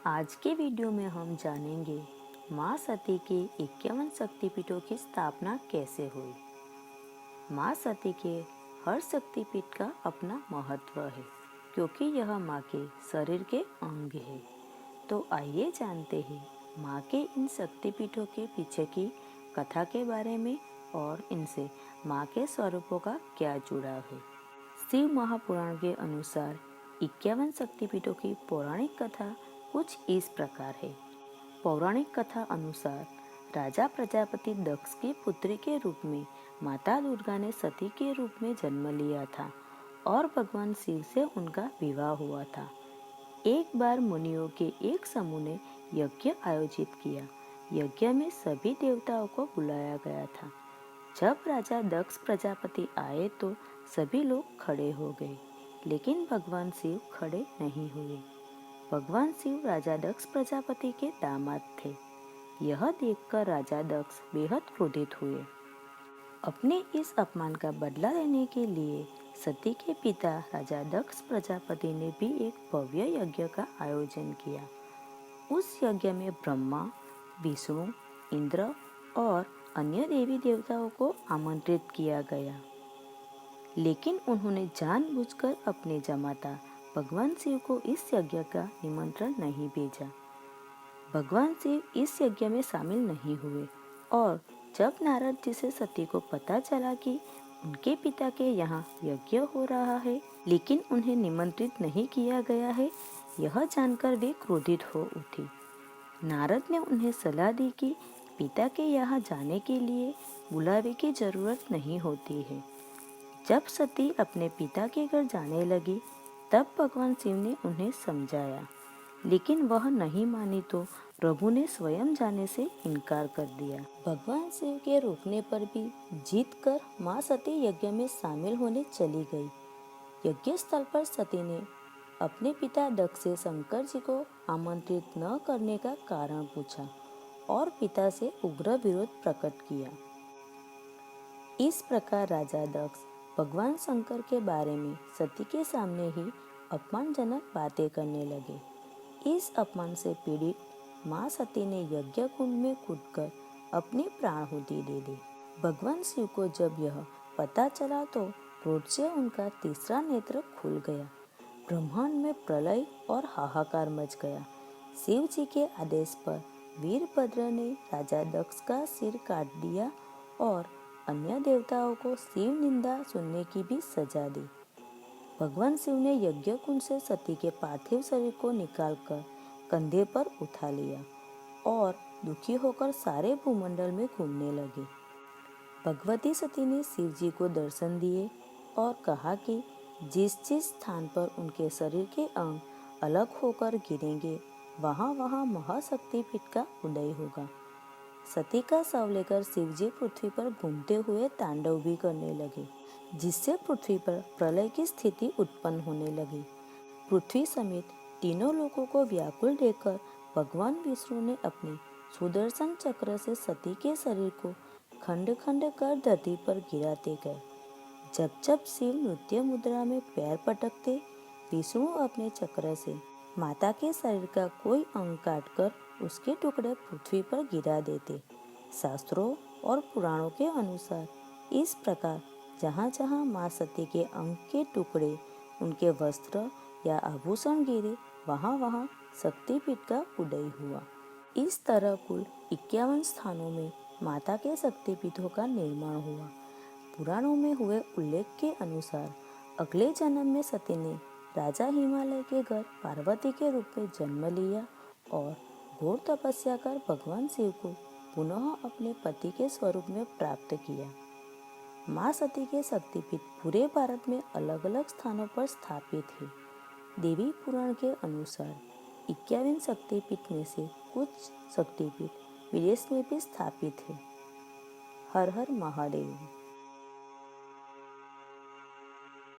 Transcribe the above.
आज के वीडियो में हम जानेंगे माँ सती के 51 शक्तिपीठों की स्थापना कैसे हुई। माँ सती के हर शक्तिपीठ का अपना महत्व है क्योंकि यह माँ के शरीर के अंग है। तो आइए जानते हैं माँ के इन शक्तिपीठों के पीछे की कथा के बारे में और इनसे माँ के स्वरूपों का क्या जुड़ाव है। शिव महापुराण के अनुसार 51 शक्तिपीठों की पौराणिक कथा कुछ इस प्रकार है। पौराणिक कथा अनुसार राजा प्रजापति दक्ष की पुत्री के रूप में माता दुर्गा ने सती के रूप में जन्म लिया था और भगवान शिव से उनका विवाह हुआ था। एक बार मुनियों के एक समूह ने यज्ञ आयोजित किया। यज्ञ में सभी देवताओं को बुलाया गया था। जब राजा दक्ष प्रजापति आए तो सभी लोग खड़े हो गए, लेकिन भगवान शिव खड़े नहीं हुए। भगवान शिव राजा दक्ष प्रजापति के दामाद थे। यह देखकर राजा दक्ष बेहद क्रोधित हुए। अपने इस अपमान का बदला लेने के लिए सती के पिता राजा दक्ष प्रजापति ने भी एक भव्य यज्ञ का आयोजन किया। उस यज्ञ में ब्रह्मा, विष्णु, इंद्र और अन्य देवी देवताओं को आमंत्रित किया गया, लेकिन उन्होंने जानबूझकर अपने जमाता भगवान शिव को इस यज्ञ का निमंत्रण नहीं भेजा। भगवान शिव इस यज्ञ में शामिल नहीं हुए और जब नारद जी से सती को पता चला कि उनके पिता के यहाँ यज्ञ हो रहा है लेकिन उन्हें निमंत्रित नहीं किया गया है, यह जानकर वे क्रोधित हो उठी। नारद ने उन्हें सलाह दी कि पिता के यहाँ जाने के लिए बुलावे की जरूरत नहीं होती है। जब सती अपने पिता के घर जाने लगी तब भगवान शिव ने उन्हें समझाया, लेकिन वह नहीं मानी तो प्रभु ने स्वयं जाने से इनकार कर दिया। भगवान शिव के रोकने पर भी जीत कर माँ सती यज्ञ में शामिल होने चली गई। यज्ञ स्थल पर सती ने अपने पिता दक्ष से शंकर जी को आमंत्रित न करने का कारण पूछा और पिता से उग्र विरोध प्रकट किया। इस प्रकार राजा दक्ष भगवान शंकर के बारे में सती के सामने ही अपमानजनक बातें करने लगे। इस अपमान से पीड़ित माँ सती ने यज्ञ कुंड में कूदकर अपनी प्राणाहुति दे दी। भगवान शिव को जब यह पता चला तो क्रोध से उनका तीसरा नेत्र खुल गया। ब्रह्मांड में प्रलय और हाहाकार मच गया। शिव जी के आदेश पर वीरभद्र ने राजा दक्ष का सिर काट दिया और अन्य देवताओं को शिव निंदा सुनने की भी सजा दी। भगवान शिव ने यज्ञ कुंड से सती के पार्थिव शरीर को निकालकर कंधे पर उठा लिया और दुखी होकर सारे भूमंडल में घूमने लगे। भगवती सती ने शिव जी को दर्शन दिए और कहा कि जिस जिस स्थान पर उनके शरीर के अंग अलग होकर गिरेंगे वहाँ वहाँ महाशक्तिपीठ का उदय होगा। सती का शव लेकर शिव जी पृथ्वी पर घूमते हुए तांडव भी करने लगे, जिससे पृथ्वी पर प्रलय की स्थिति उत्पन्न होने लगी। पृथ्वी समेत तीनों लोगों को व्याकुल देखकर भगवान विष्णु ने अपने सुदर्शन चक्र से सती के शरीर को खंड खंड कर धरती पर गिराते गए। जब जब शिव नृत्य मुद्रा में पैर पटकते, विष्णु अपने चक्र से माता के शरीर का कोई अंग काटकर उसके टुकड़े पृथ्वी पर गिरा देते। शास्त्रों और पुराणों के अनुसार इस प्रकार जहाँ जहाँ माँ सती के अंग के टुकड़े, उनके वस्त्र या आभूषण गिरे, वहाँ वहाँ शक्तिपीठ का उदय हुआ। इस तरह कुल 51 स्थानों में माता के शक्तिपीठों का निर्माण हुआ। पुराणों में हुए उल्लेख के अनुसार अगले जन्म में सती ने राजा हिमालय के घर पार्वती के रूप में जन्म लिया और घोर तपस्या कर भगवान शिव को पुनः अपने पति के स्वरूप में प्राप्त किया। माँ सती के शक्तिपीठ पूरे भारत में अलग अलग स्थानों पर स्थापित है। देवी पुराण के अनुसार 51 शक्तिपीठ में से कुछ शक्तिपीठ विदेश में भी स्थापित है। हर हर महादेव।